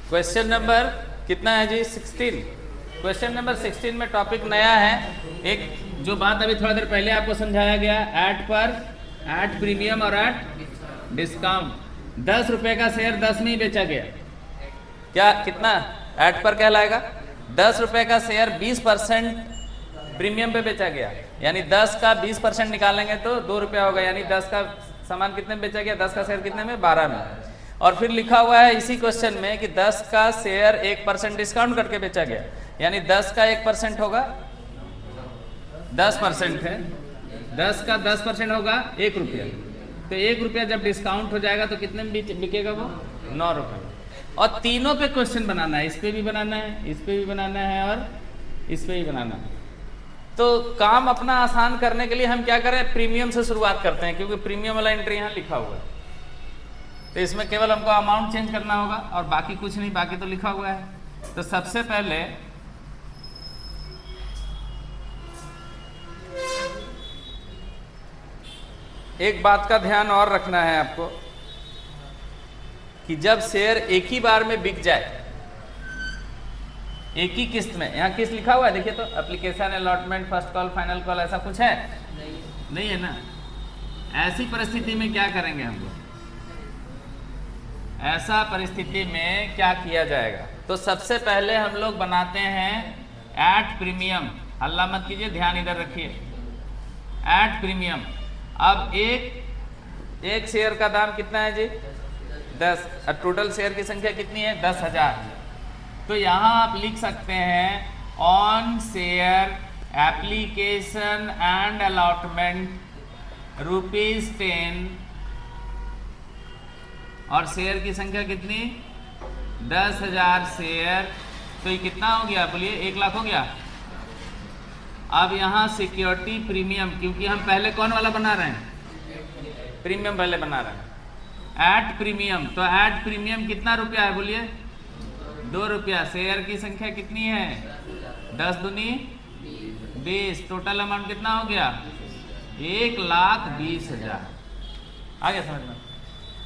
Question number कितना है जी? 16। Question number 16 में टॉपिक नया है। एक जो बात अभी थोड़ा देर पहले आपको समझाया गया, एट प्रीमियम और एट डिस्काउंट। 10 रुपए का शेयर 10 में ही बेचा गया। क्या कितना एट पर कहलाएगा? 10 रुपए का शेयर 20% प्रीमियम पे बेचा गया, यानी 10 का 20% निकालेंगे तो 2 रुपया होगा, यानी 10 का सामान कितने में बेचा गया? 10 का शेयर कितने में? 12 में। और फिर लिखा हुआ है इसी क्वेश्चन में कि 10 का शेयर 1% डिस्काउंट करके बेचा गया, यानी 10 का 1% होगा 10% है, 10 का 10% होगा 1 रुपया। तो 1 रुपया जब डिस्काउंट हो जाएगा तो कितने में बिकेगा वो? 9 रुपये। और तीनों पे क्वेश्चन बनाना है, इस पे भी बनाना है, इस पे भी बनाना है और इस पे भी बनाना है। तो काम अपना आसान करने के लिए हम क्या करें? प्रीमियम से शुरुआत करते हैं, क्योंकि प्रीमियम वाला एंट्री यहाँ लिखा हुआ है। तो इसमें केवल हमको अमाउंट चेंज करना होगा और बाकी कुछ नहीं, बाकी तो लिखा हुआ है। तो सबसे पहले एक बात का ध्यान और रखना है आपको कि जब शेयर एक ही बार में बिक जाए, एक ही किस्त में, यहाँ किस्त लिखा हुआ है देखिए तो, application, allotment, first call, final call, ऐसा कुछ है? नहीं है ना। ऐसी परिस्थिति में क्या करेंगे हम लोग? ऐसा परिस्थिति में क्या किया जाएगा? तो सबसे पहले हम लोग बनाते हैं एट प्रीमियम। हल्ला मत कीजिए, ध्यान इधर रखिए। Eight premium. अब एक शेयर का दाम कितना है जी? 10। और टोटल शेयर की संख्या कितनी है? 10,000। तो यहाँ आप लिख सकते हैं on share application and allotment ₹10 और शेयर की संख्या कितनी? 10,000 शेयर। तो ये कितना हो गया? बोलिए 1 लाख हो गया। अब यहाँ सिक्योरिटी प्रीमियम, क्योंकि हम पहले कौन वाला बना रहे हैं? प्रीमियम पहले बना रहे हैं। एट प्रीमियम, तो एट प्रीमियम कितना रुपया है? बोलिए 2 रुपया। शेयर की संख्या कितनी है? 10 दूनी 20। टोटल अमाउंट कितना हो गया? 1,20,000। आ गया समझ में?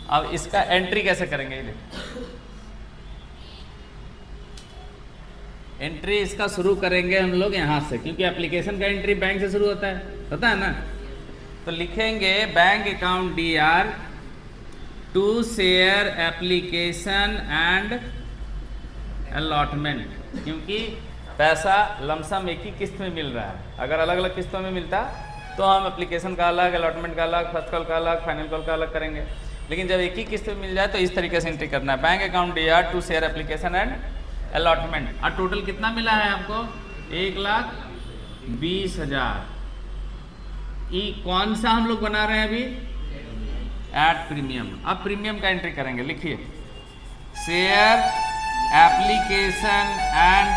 अब इसका एंट्री कैसे करेंगे? ये एंट्री इसका शुरू करेंगे हम लोग यहाँ से, क्योंकि एप्लीकेशन का एंट्री बैंक से शुरू होता है ना। तो लिखेंगे bank account DR to share application and allotment, क्योंकि पैसा लमसम एक ही किस्त में मिल रहा है। अगर अलग अलग किस्तों में मिलता तो हम एप्लीकेशन का अलग, अलॉटमेंट का अलग, फर्स्ट कॉल का अलग, फाइनल कॉल का अलग करेंगे। लेकिन जब एक ही किस्त में मिल जाए तो इस तरीके से एंट्री करना है, bank account DR to share application and allotment. और टोटल कितना मिला है आपको? 1,20,000। कौन सा हम लोग बना रहे हैं अभी? At premium. अब प्रीमियम का एंट्री करेंगे, लिखिए share application and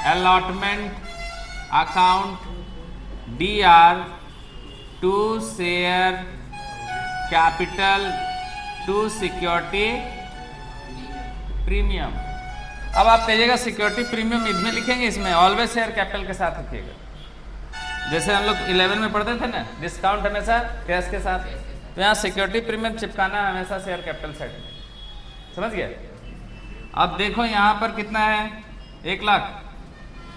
allotment account DR to share capital to security premium. अब आप कहिएगा सिक्योरिटी प्रीमियम इसमें लिखेंगे, इसमें ऑलवेज शेयर कैपिटल के साथ लिखिएगा। जैसे हम लोग 11 में पढ़ते थे ना, डिस्काउंट हमेशा कैश के साथ, तो यहाँ सिक्योरिटी प्रीमियम चिपकाना हमेशा शेयर कैपिटल साइड में। समझ गए? अब देखो यहाँ पर कितना है? 1 लाख।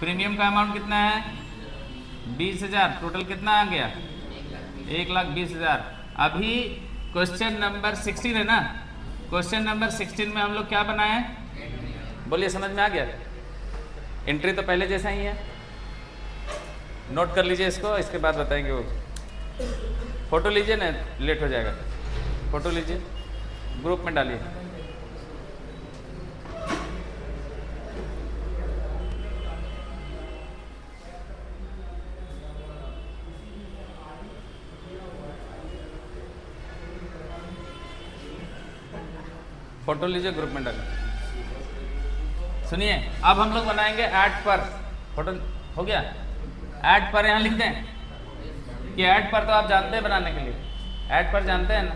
प्रीमियम का अमाउंट कितना है? 20,000। टोटल कितना आ गया? 1,20,000। अभी क्वेश्चन नंबर 16 है ना, क्वेश्चन नंबर 16 में हम लोग क्या बनाए? बोलिए, समझ में आ गया? एंट्री तो पहले जैसा ही है, नोट कर लीजिए इसको, इसके बाद बताएंगे। वो फोटो लीजिए ना, लेट हो जाएगा। फोटो लीजिए, ग्रुप में डालिए। फोटो लीजिए, ग्रुप में डालिए। सुनिए, अब हम लोग बनाएंगे ऐड पर। फोटो हो गया? ऐड पर यहाँ लिख दें कि ऐड पर तो आप जानते हैं बनाने के लिए, ऐड पर जानते हैं ना?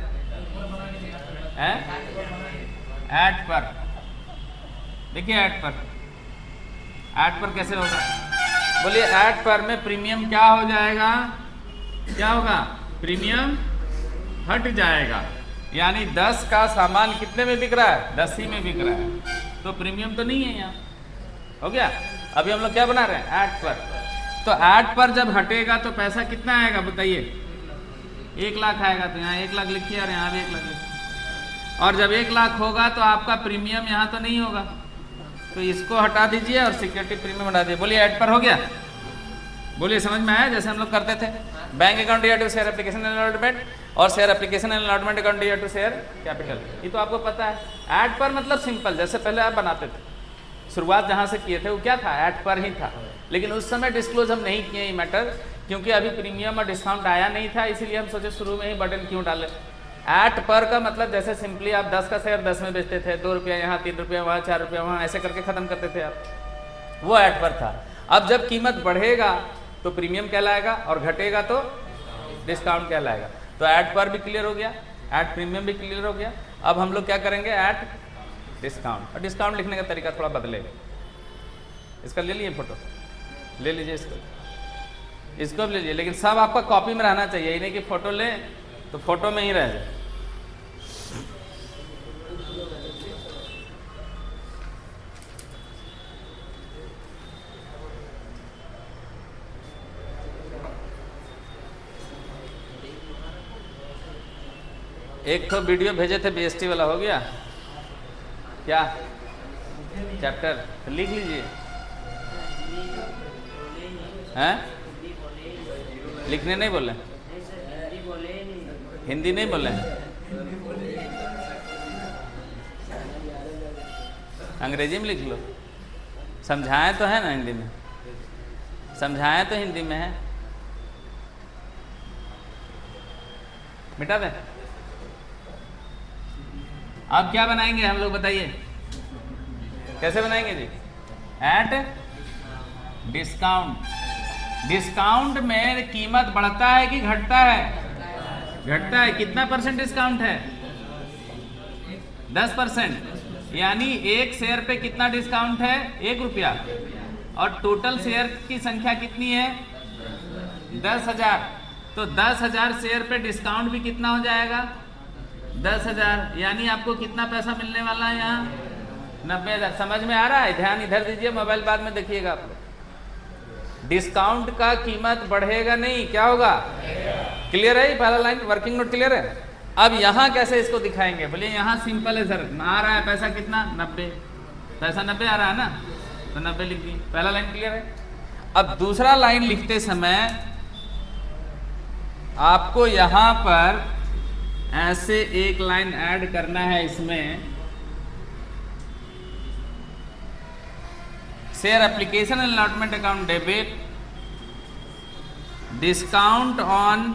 ऐड पर देखिए, ऐड पर कैसे होगा? बोलिए, ऐड पर में प्रीमियम क्या हो जाएगा? क्या होगा? प्रीमियम हट जाएगा, यानी 10 का सामान कितने में बिक रहा है? 10 ही में बिक रहा है। तो प्रीमियम तो नहीं है यहाँ, हो गया। अभी हम लोग क्या बना रहे हैं, ऐड पर। तो ऐड पर जब हटेगा तो पैसा कितना आएगा बताइए, 1 लाख आएगा। तो यहाँ 1 लाख लिखिए और यहाँ भी 1 लाख लिखिए। और जब 1 लाख होगा तो आपका प्रीमियम यहाँ तो नहीं होगा, तो इसको हटा दीजिए और सिक्योरिटी प्रीमियम हटा दीजिए। बोलिए ऐड पर हो गया, बोलिए समझ में आया। जैसे हम लोग करते थे बैंक अकाउंट या टू शेयर एप्लीकेशन अलॉटमेंट और शेयर एप्लीकेशन अलॉटमेंट अकाउंट या टू शेयर कैपिटल, ये तो आपको पता है। ऐड पर मतलब सिंपल, जैसे पहले आप बनाते थे, शुरुआत जहाँ से किए थे वो क्या था, ऐड पर ही था। लेकिन उस समय डिस्क्लोज हम नहीं किए ये मैटर, क्योंकि अभी प्रीमियम और डिस्काउंट आया नहीं था, इसीलिए हम सोचे शुरू में ही बटन क्यों डालें। ऐड पर का मतलब जैसे सिंपली आप 10 का शेयर 10 में बेचते थे, 2 रुपया यहाँ, 3 रुपया वहाँ, 4 रुपया वहाँ, ऐसे करके ख़त्म करते थे आप, वो ऐड पर था। अब जब कीमत बढ़ेगा तो प्रीमियम कहलाएगा और घटेगा तो डिस्काउंट कहलाएगा। तो ऐड पर भी क्लियर हो गया, ऐड प्रीमियम भी क्लियर हो गया। अब हम लोग क्या करेंगे, ऐड डिस्काउंट। और डिस्काउंट लिखने का तरीका थोड़ा बदलेगा। इसका ले लिए फोटो, ले लीजिए इसको भी लीजिए, लेकिन सब आपका कॉपी में रहना चाहिए, ये नहीं कि फोटो ले तो फोटो में ही रह जाए। एक तो वीडियो भेजे थे बीएसटी वाला, हो गया क्या चैप्टर, तो लिख लीजिए। हैं लिखने नहीं बोले, हिंदी नहीं बोले, अंग्रेजी में लिख लो। समझाएं तो है ना हिंदी में, समझाएं तो हिंदी में है, मिटा दें। अब क्या बनाएंगे हम लोग बताइए, कैसे बनाएंगे जी, एट डिस्काउंट। डिस्काउंट में कीमत बढ़ता है कि घटता है, घटता है। कितना परसेंट डिस्काउंट है, 10%। यानी एक शेयर पे कितना डिस्काउंट है, 1 रुपया। और टोटल शेयर की संख्या कितनी है, 10,000। तो 10,000 शेयर पे डिस्काउंट भी कितना हो जाएगा, 10,000। यानी आपको कितना पैसा मिलने वाला है यहाँ, 90,000। समझ में आ रहा है, ध्यान इधर दीजिए, मोबाइल बाद में देखिएगा आप लोग। डिस्काउंट का कीमत बढ़ेगा नहीं, क्या होगा, क्लियर है, पहला लाइन वर्किंग नोट क्लियर है। अब यहाँ कैसे इसको दिखाएंगे, बोलिए यहाँ सिंपल है सर, आ रहा है पैसा कितना, 90, पैसा 90 आ रहा है ना, तो 90 लिख दी, पहला लाइन क्लियर है। अब दूसरा लाइन लिखते समय आपको यहाँ पर ऐसे एक लाइन ऐड करना है, इसमें share application allotment account debit, discount on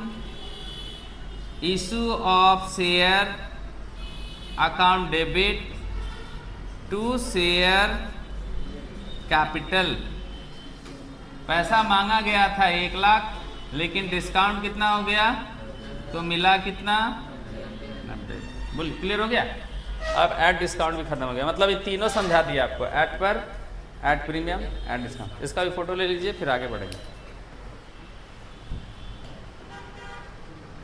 issue of share account debit to share capital. पैसा मांगा गया था 1 लाख, लेकिन डिस्काउंट कितना हो गया, तो मिला कितना, 90। बोल क्लियर हो गया। अब ऐड डिस्काउंट भी खत्म हो गया, मतलब ये तीनों समझा दिया आपको, ऐड पर, ऐड प्रीमियम, ऐड डिस्काउंट। इसका भी फोटो ले लीजिए, फिर आगे बढ़ेंगे।